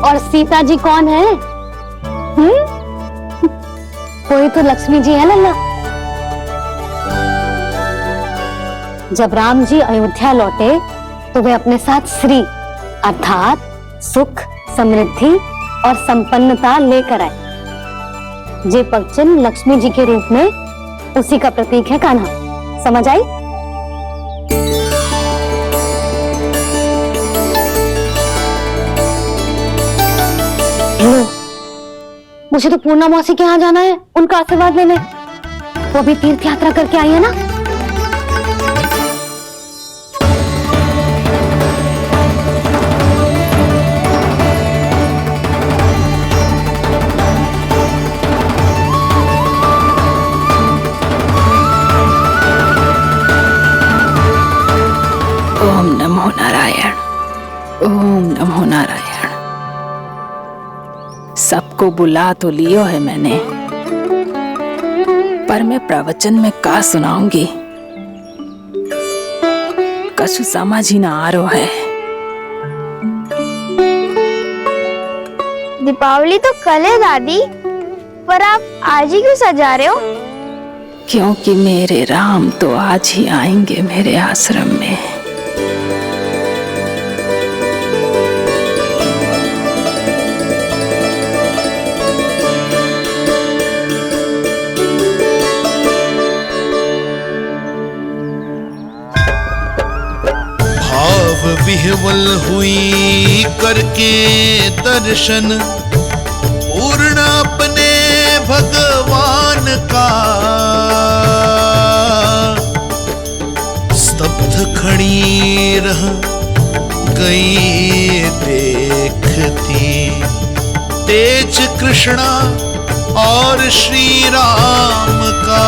और सीता जी कौन है? कोई तो लक्ष्मी जी है लल्ला। जब राम जी अयोध्या लौटे तो वे अपने साथ श्री अर्थात सुख, समृद्धि और संपन्नता लेकर आए। जे पगचिन्ह लक्ष्मी जी के रूप में उसी का प्रतीक है कान्हा। समझ आई? मुझे तो पूर्णा मौसी के यहाँ जाना है, उनका आशीर्वाद लेने। वो भी तीर्थ यात्रा करके आई है ना। ओम नमो नारायण, ओम नमो नारायण। सबको बुला तो लियो है मैंने, पर मैं प्रवचन में का सुनाऊंगी, कछु समझ ही ना आ रहा है। दीपावली तो कल है दादी, पर आप आज ही क्यों सजा रहे हो? क्योंकि मेरे राम तो आज ही आएंगे मेरे आश्रम में। विह्वल हुई करके दर्शन, पूर्ण अपने भगवान का, स्तब्ध खड़ी रह गई देखती, तेज कृष्णा और श्री राम का।